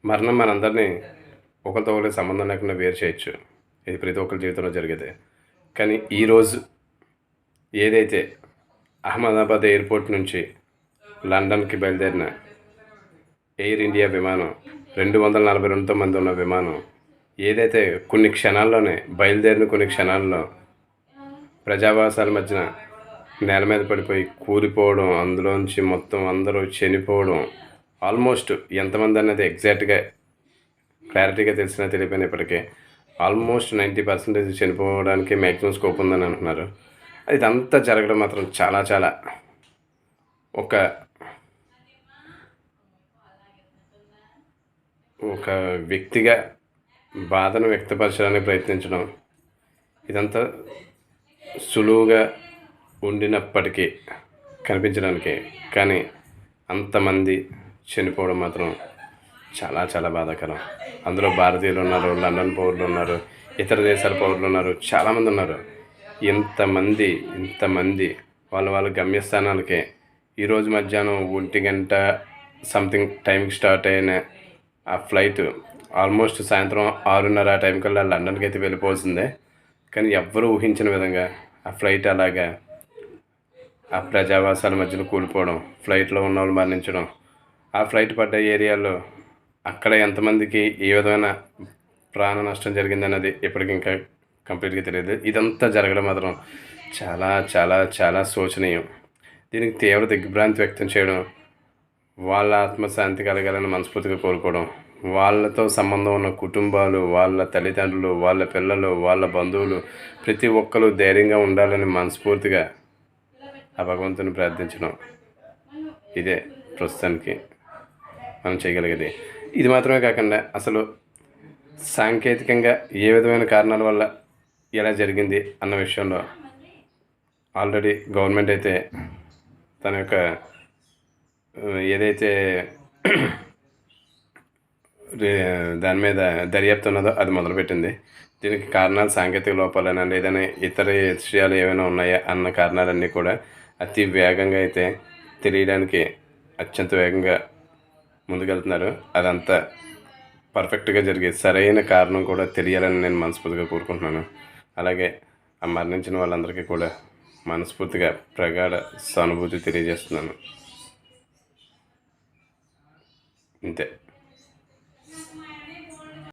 మరణం మనందరినీ ఒకరితో ఒకరికి సంబంధం లేకుండా వేరు చేయొచ్చు. ఇది ప్రతి ఒక్కరి జీవితంలో జరిగేదే. కానీ ఈరోజు ఏదైతే అహ్మదాబాద్ ఎయిర్పోర్ట్ నుంచి లండన్కి బయలుదేరిన ఎయిర్ ఇండియా విమానం 242 మంది ఉన్న విమానం ఏదైతే కొన్ని క్షణాల్లోనే బయలుదేరిన కొన్ని క్షణాల్లో ప్రజావాసాల మధ్యన నేల మీద పడిపోయి కూలిపోవడం, అందులోంచి మొత్తం అందరూ చనిపోవడం, ఆల్మోస్ట్ ఎంతమంది అన్నది ఎగ్జాక్ట్గా క్లారిటీగా తెలిసినా తెలియపోయినప్పటికీ ఆల్మోస్ట్ 90% చనిపోవడానికి మ్యాక్సిమం స్కోప్ ఉందని అంటున్నారు. ఇదంతా జరగడం మాత్రం చాలా చాలా ఒక వ్యక్తిగా బాధను వ్యక్తపరచడానికి ప్రయత్నించడం, ఇదంతా సులువుగా ఉండినప్పటికీ కనిపించడానికి, కానీ అంతమంది చనిపోవడం మాత్రం చాలా చాలా బాధాకరం. అందులో భారతీయులు ఉన్నారు, లండన్ పౌరులు ఉన్నారు, ఇతర దేశాల పౌరులు ఉన్నారు, చాలామంది ఉన్నారు. ఇంతమంది వాళ్ళ గమ్యస్థానాలకే ఈరోజు మధ్యాహ్నం 1 గంట సంథింగ్ టైంకి స్టార్ట్ అయిన ఆ ఫ్లైట్ ఆల్మోస్ట్ సాయంత్రం 6:30 ఆ టైం కల్లా లండన్కి అయితే వెళ్ళిపోవాల్సిందే. కానీ ఎవ్వరూ ఊహించిన విధంగా ఆ ఫ్లైట్ అలాగా ఆ ప్రజావాసాల మధ్యలో కూలిపోవడం, ఫ్లైట్లో ఉన్న వాళ్ళు మరణించడం, ఆ ఫ్లైట్ పడ్డ ఏరియాలో అక్కడ ఎంతమందికి ఏ విధమైన ప్రాణ నష్టం జరిగిందన్నది ఇప్పటికి ఇంకా కంప్లీట్గా తెలియదు. ఇదంతా జరగడం మాత్రం చాలా చాలా చాలా శోచనీయం. దీనికి తీవ్ర దిగ్భ్రాంతి వ్యక్తం చేయడం, వాళ్ళ ఆత్మశాంతి కలగాలని మనస్ఫూర్తిగా కోరుకోవడం, వాళ్ళతో సంబంధం ఉన్న కుటుంబాలు, వాళ్ళ తల్లిదండ్రులు, వాళ్ళ పిల్లలు, వాళ్ళ బంధువులు ప్రతి ఒక్కరు ధైర్యంగా ఉండాలని మనస్ఫూర్తిగా ఆ భగవంతుని ప్రార్థించడం, ఇదే ప్రస్తుతానికి మనం చేయగలిగేది. ఇది మాత్రమే కాకుండా అసలు సాంకేతికంగా ఏ విధమైన కారణాల వల్ల ఎలా జరిగింది అన్న విషయంలో ఆల్రెడీ గవర్నమెంట్ అయితే తన యొక్క ఏదైతే దాని మీద దర్యాప్తు ఉన్నదో అది మొదలుపెట్టింది. దీనికి కారణాలు సాంకేతిక లోపాలైనా లేదని ఇతర విషయాలు ఏమైనా ఉన్నాయా అన్న కారణాలన్నీ కూడా అతి వేగంగా అయితే తెలియడానికి అత్యంత వేగంగా ముందుకెళ్తున్నారు. అదంతా పర్ఫెక్ట్గా జరిగే సరైన కారణం కూడా తెలియాలని నేను మనస్ఫూర్తిగా కోరుకుంటున్నాను. అలాగే ఆ మరణించిన వాళ్ళందరికీ కూడా మనస్ఫూర్తిగా ప్రగాఢ సానుభూతి తెలియజేస్తున్నాను. ఇంతే.